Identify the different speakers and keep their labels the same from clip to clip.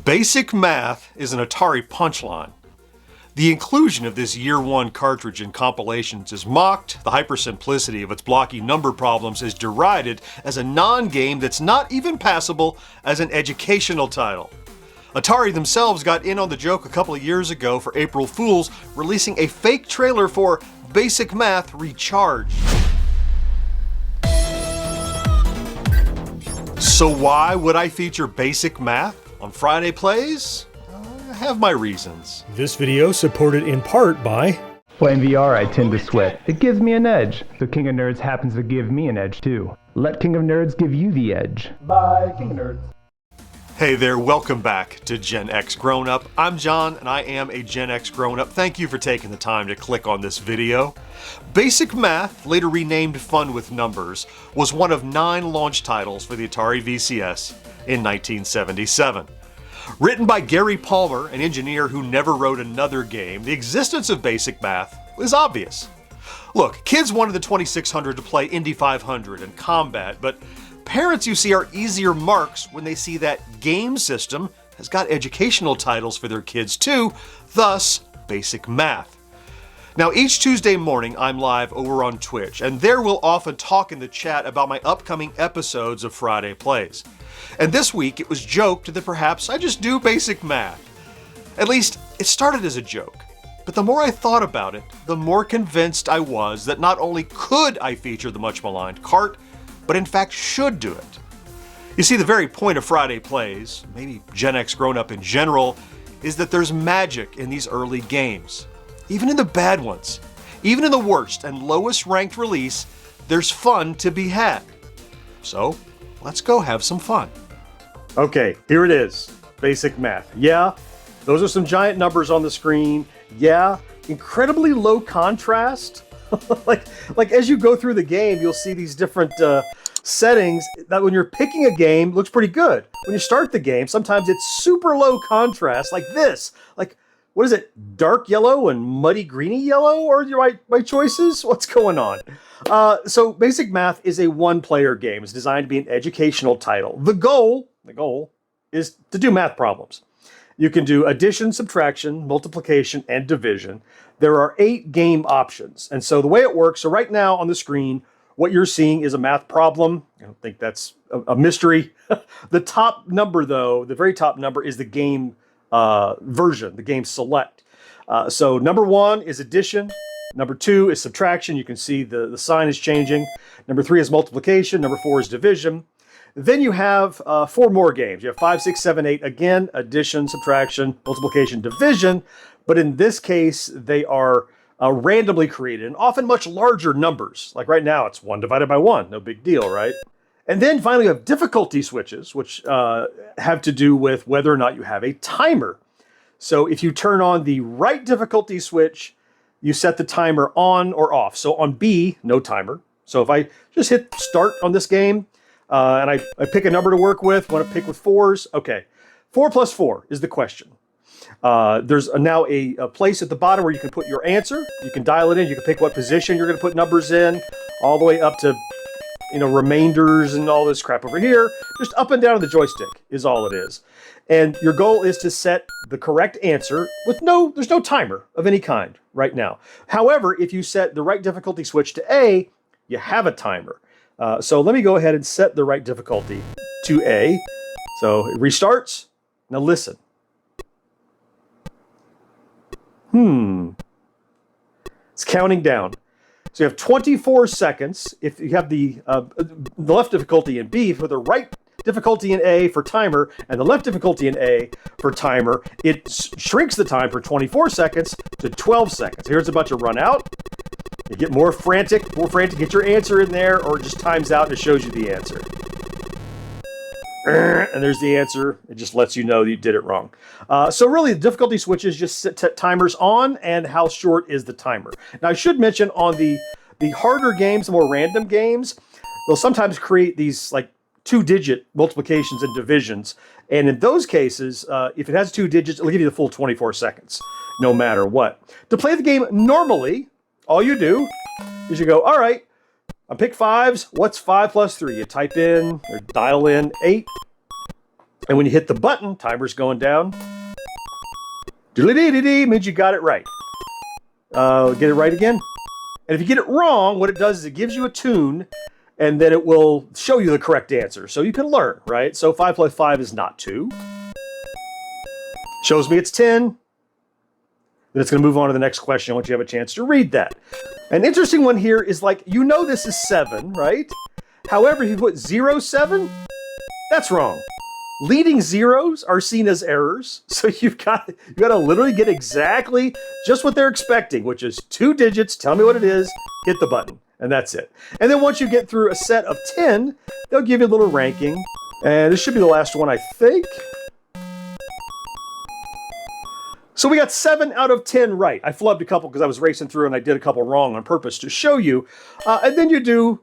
Speaker 1: Basic math is an Atari punchline. The inclusion of this year one cartridge in compilations is mocked, the hyper-simplicity of its blocky number problems is derided as a non-game that's not even passable as an educational title. Atari themselves got in on the joke a couple of years ago for April Fools, releasing a fake trailer for Basic Math Recharged. So why would I feature Basic Math on Friday Plays? I have my reasons.
Speaker 2: This video supported in part by...
Speaker 3: Playing VR, I tend to sweat. It gives me an edge. So King of Nerds happens to give me an edge too. Let King of Nerds give you the edge. Bye, King of Nerds.
Speaker 1: Hey there, welcome back to GenXGrownUp. I'm John, and I am a GenXGrownUp. Thank you for taking the time to click on this video. Basic Math, later renamed Fun with Numbers, was one of 9 launch titles for the Atari VCS in 1977. Written by Gary Palmer, an engineer who never wrote another game, the existence of Basic Math is obvious. Look, kids wanted the 2600 to play Indy 500 and Combat, but parents, you see, are easier marks when they see that game system has got educational titles for their kids too, thus Basic Math. Now, each Tuesday morning, I'm live over on Twitch, and there we'll often talk in the chat about my upcoming episodes of Friday Plays. And this week, it was joked that perhaps I just do Basic Math. At least, it started as a joke. But the more I thought about it, the more convinced I was that not only could I feature the much maligned cart, but in fact should do it. You see, the very point of Friday Plays, maybe GenXGrownUp in general, is that there's magic in these early games. Even in the bad ones, even in the worst and lowest ranked release, there's fun to be had. So, let's go have some fun. Okay, here it is, Basic Math. Yeah, those are some giant numbers on the screen. Yeah, incredibly low contrast. like as you go through the game, you'll see these different settings that when you're picking a game, looks pretty good. When you start the game, sometimes it's super low contrast, like this. Like, what is it, dark yellow and muddy greeny yellow are my choices? What's going on? So Basic Math is a one-player game. It's designed to be an educational title. The goal is to do math problems. You can do addition, subtraction, multiplication, and division. There are 8 game options. And so the way it works, so right now on the screen, what you're seeing is a math problem. I don't think that's a mystery. The top number, though, the very top number is the game version, the game select. So number 1 is addition. Number 2 is subtraction. You can see the sign is changing. Number 3 is multiplication. Number 4 is division. Then you have 4 more games. You have 5, 6, 7, 8. Again, addition, subtraction, multiplication, division. But in this case, they are randomly created and often much larger numbers. Like right now, it's 1 divided by 1. No big deal, right? And then finally, you have difficulty switches, which have to do with whether or not you have a timer. So if you turn on the right difficulty switch, you set the timer on or off. So on B, no timer. So if I just hit start on this game, and I pick a number to work with, want to pick with 4s, okay. 4 plus 4 is the question. There's now a place at the bottom where you can put your answer. You can dial it in. You can pick what position you're going to put numbers in, all the way up to, remainders and all this crap over here. Just up and down on the joystick is all it is. And your goal is to set the correct answer with there's no timer of any kind right now. However, if you set the right difficulty switch to A, you have a timer. So let me go ahead and set the right difficulty to A. So it restarts. Now listen. It's counting down. So you have 24 seconds. If you have the left difficulty in B for the right difficulty in A for timer, and the left difficulty in A for timer, it shrinks the time for 24 seconds to 12 seconds. Here it's about to run out. You get more frantic, get your answer in there, or it just times out and it shows you the answer. And there's the answer. It just lets you know that you did it wrong. So really, the difficulty switches just set timers on, and how short is the timer. Now, I should mention on the harder games, the more random games, they'll sometimes create these like 2-digit multiplications and divisions. And in those cases, if it has 2 digits, it'll give you the full 24 seconds, no matter what. To play the game normally, all you do is you go, all right, I pick 5s. What's 5 plus 3? You type in or dial in 8. And when you hit the button, timer's going down. Doodly-dee-dee-dee means you got it right. Get it right again. And if you get it wrong, what it does is it gives you a tune, and then it will show you the correct answer. So you can learn, right? So 5 plus 5 is not 2. Shows me it's 10. Then it's going to move on to the next question once you have a chance to read that. An interesting one here is like, you know this is 7, right? However, if you put 0, 7, that's wrong. Leading zeros are seen as errors, so you've got to literally get exactly just what they're expecting, which is 2 digits, tell me what it is, hit the button, and that's it. And then once you get through a set of 10, they'll give you a little ranking, and this should be the last one, I think. So we got 7 out of 10 right. I flubbed a couple because I was racing through and I did a couple wrong on purpose to show you. And then you do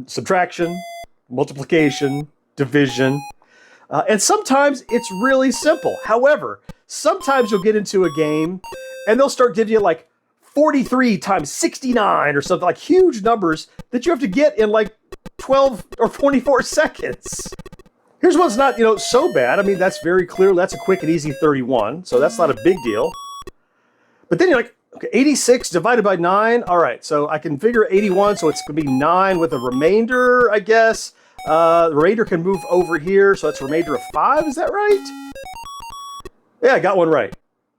Speaker 1: subtraction, multiplication, division, and sometimes it's really simple. However, sometimes you'll get into a game and they'll start giving you like 43 times 69 or something, like huge numbers that you have to get in like 12 or 24 seconds. Here's one's not, so bad. I mean, that's very clear. That's a quick and easy 31, so that's not a big deal. But then you're like, okay, 86 divided by 9. All right, so I can figure 81, so it's going to be 9 with a remainder, I guess. The remainder can move over here, so that's a remainder of 5. Is that right? Yeah, I got one right.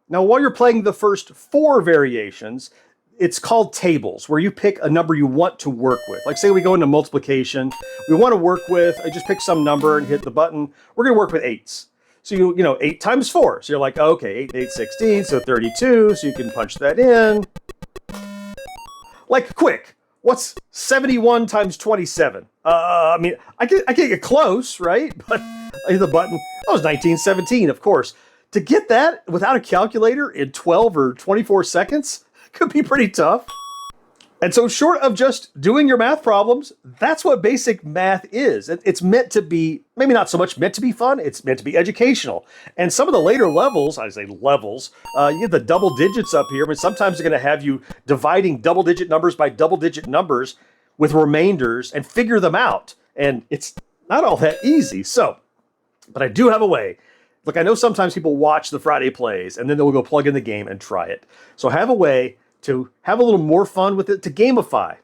Speaker 1: Now, while you're playing the first 4 variations, it's called tables, where you pick a number you want to work with. Like say we go into multiplication, we want to work with, I just pick some number and hit the button. We're going to work with 8s. So 8 times 4. So you're like, okay, 8, 8, 16, so 32, so you can punch that in. Like quick, what's 71 times 27? I mean, I can't get close, right? But I hit the button. Oh, it's 1917, of course. To get that without a calculator in 12 or 24 seconds could be pretty tough. And so short of just doing your math problems, that's what basic math is. It's meant to be, maybe not so much meant to be fun, it's meant to be educational. And some of the later levels, I say levels, you get the double digits up here, but sometimes they're going to have you dividing double digit numbers by double digit numbers with remainders and figure them out. And it's not all that easy. So, but I do have a way. Look, I know sometimes people watch the Friday plays and then they'll go plug in the game and try it. So I have a way to have a little more fun with it, to gamify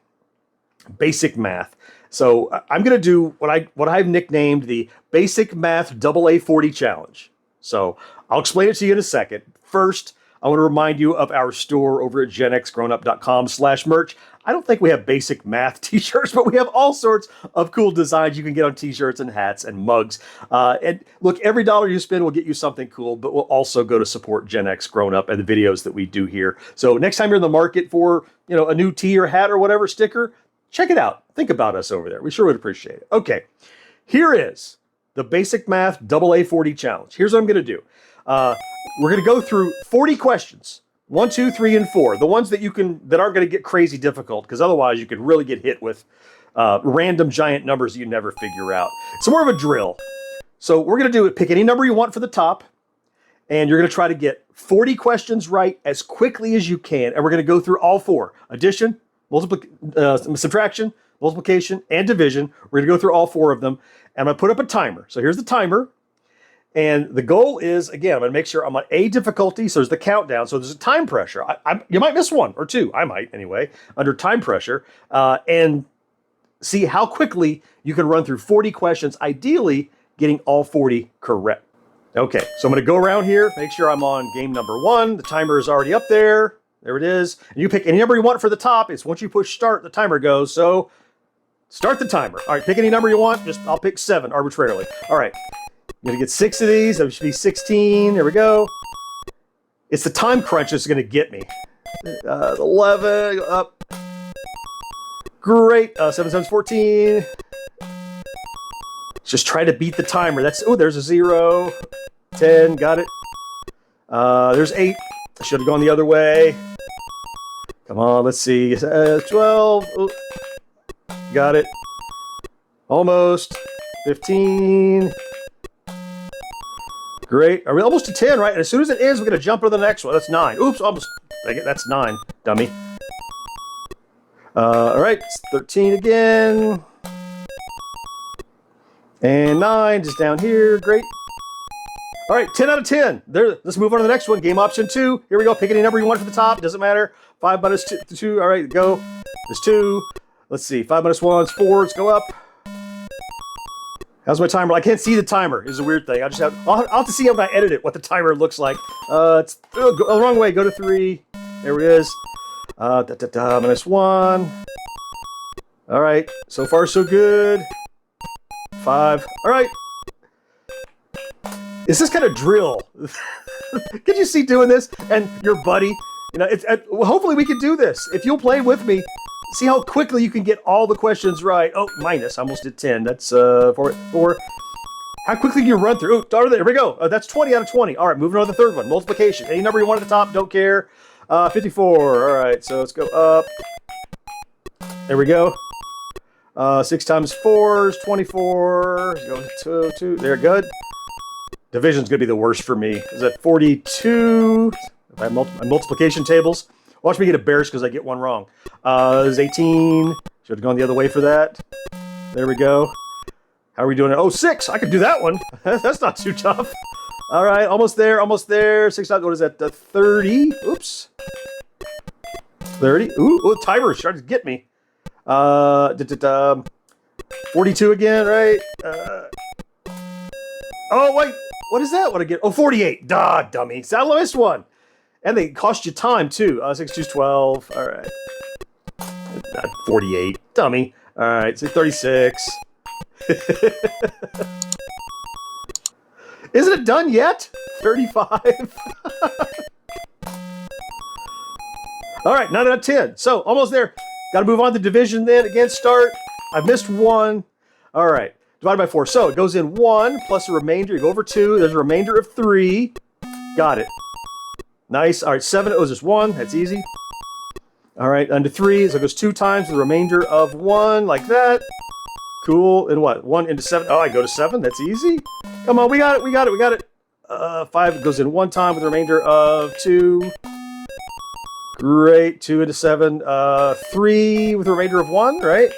Speaker 1: basic math. So I'm going to do what I've nicknamed the Basic Math AA40 Challenge. So I'll explain it to you in a second. First, I want to remind you of our store over at GenXGrownUp.com/merch. I don't think we have basic math t-shirts, but we have all sorts of cool designs you can get on t-shirts and hats and mugs. And look, every dollar you spend will get you something cool, but will also go to support Gen X Grown Up and the videos that we do here. So next time you're in the market for, a new tee or hat or whatever sticker, check it out. Think about us over there. We sure would appreciate it. Okay, here is the Basic Math AA40 Challenge. Here's what I'm going to do. We're going to go through 40 questions. 1, 2, 3, and 4. The ones that that aren't going to get crazy difficult, because otherwise you could really get hit with random giant numbers that you never figure out. It's more of a drill. So we're going to do it. Pick any number you want for the top, and you're going to try to get 40 questions right as quickly as you can. And we're going to go through all 4: addition, subtraction, multiplication, and division. We're going to go through all 4 of them. And I'm going to put up a timer. So here's the timer. And the goal is, again, I'm going to make sure I'm on A difficulty, so there's the countdown, so there's a time pressure. You might miss 1 or 2, I might anyway, under time pressure, and see how quickly you can run through 40 questions, ideally getting all 40 correct. Okay, so I'm going to go around here, make sure I'm on game number 1. The timer is already up there. There it is. And you pick any number you want for the top. It's once you push start, the timer goes, so start the timer. All right, pick any number you want. I'll pick 7 arbitrarily. All right. I'm going to get 6 of these. That should be 16. There we go. It's the time crunch that's going to get me. 11, up. Great. 7 times 14. Just try to beat the timer. There's a 0. 10, got it. There's 8. I should have gone the other way. Come on, let's see. 12. Oh, got it. Almost. 15. Great. Are we almost to 10, right? And as soon as it is, we're going to jump to the next one. That's 9. Oops, almost. Dang it, that's 9, dummy. All right, it's 13 again. And 9 just down here. Great. All right, 10 out of 10. There. Let's move on to the next one. Game option 2. Here we go. Pick any number you want for the top. Doesn't matter. 5 minus 2. All right, go. There's 2. Let's see. 5 minus 1 is 4. Let's go up. How's my timer? I can't see the timer. Is a weird thing. I'll have to see when I edit it what the timer looks like. It's go the wrong way. Go to 3. There it is. Minus 1. All right. So far, so good. 5. All right. Is this kind of drill? Can you see doing this? And your buddy, you know, well, hopefully we can do this. If you'll play with me, see how quickly you can get all the questions right. Oh, minus, I almost did 10. That's 4. How quickly can you run through? Oh, there we go. That's 20 out of 20. All right, moving on to the third one. Multiplication. Any number you want at the top, don't care. 54. All right, so let's go up. There we go. 6 times 4 is 24. Go to 2. There, good. Division's going to be the worst for me. Is that 42? If I have multiplication tables. Watch me get embarrassed because I get one wrong. There's 18. Should have gone the other way for that. There we go. How are we doing it? Oh, 6. I could do that one. That's not too tough. All right, almost there, almost there. 6 times, what is that? 30. Oops. 30. Ooh, timer started to get me. 42 again, right? Oh, wait. What is that? What I get? Oh, 48. Duh, dummy. So I missed one. And they cost you time, too. 6 2 12. All right. 48. Dummy. All right, so 36. Isn't it done yet? 35. All right, 9 out of 10. So, almost there. Got to move on to division then. Again, start. I missed one. All right. Divided by 4. So, it goes in 1 plus a remainder. You go over 2. There's a remainder of 3. Got it. Nice. All right, 7. Oh, just 1. That's easy. All right, under 3. So, it goes 2 times the remainder of 1, like that. Cool. And what? 1 into 7. Oh, I go to 7. That's easy. Come on, we got it. We got it. We got it. 5 goes in 1 time with a remainder of 2. Great. 2 into 7. 3 with a remainder of 1, right?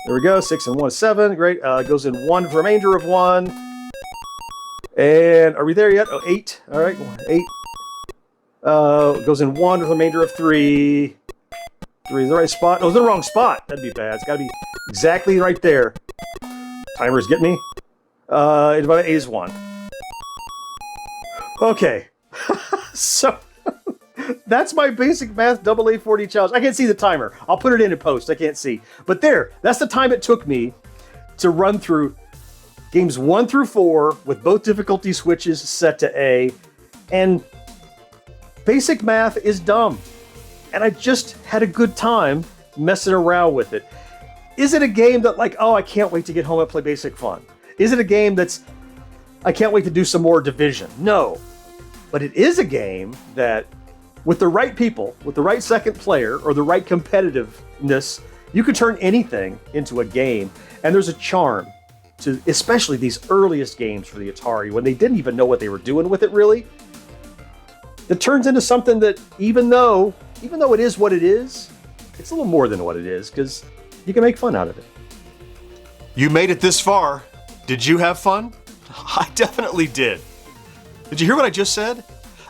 Speaker 1: There we go. 6 and 1 is 7. Great. Goes in 1 with a remainder of 1. And are we there yet? Oh, 8. All right. 8. Goes in 1 with a remainder of 3. 3 is the right spot. Oh, it's the wrong spot. That'd be bad. It's got to be exactly right there. Timers get me. Divided by 8 is 1. Okay. So that's my basic math AA40 challenge. I can't see the timer. I'll put it in post. I can't see. But there, that's the time it took me to run through games 1 through 4 with both difficulty switches set to A. And basic math is dumb. And I just had a good time messing around with it. Is it a game that like, oh, I can't wait to get home and play Basic Fun? Is it a game that's, I can't wait to do some more Division? No. But it is a game that, with the right people, with the right second player, or the right competitiveness, you could turn anything into a game. And there's a charm to especially these earliest games for the Atari, when they didn't even know what they were doing with it, really. It turns into something that, even though it is what it is, it's a little more than what it is, because you can make fun out of it.
Speaker 4: You made it this far. Did you have fun? I definitely did. Did you hear what I just said?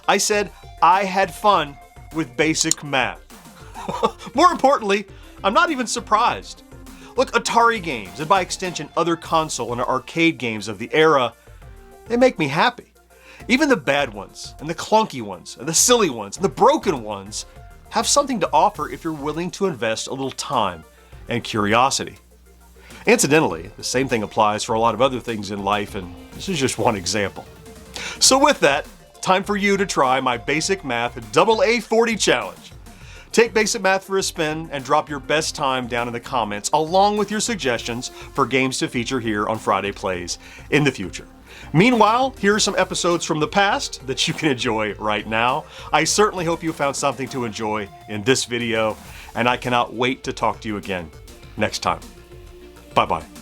Speaker 4: I said I had fun with basic math. More importantly, I'm not even surprised. Look, Atari games, and by extension other console and arcade games of the era, they make me happy. Even the bad ones, and the clunky ones, and the silly ones, and the broken ones have something to offer if you're willing to invest a little time and curiosity. Incidentally, the same thing applies for a lot of other things in life, and this is just one example. So with that, time for you to try my Basic Math AA40 challenge. Take Basic Math for a spin and drop your best time down in the comments, along with your suggestions for games to feature here on Friday Plays in the future. Meanwhile, here are some episodes from the past that you can enjoy right now. I certainly hope you found something to enjoy in this video, and I cannot wait to talk to you again next time. Bye-bye.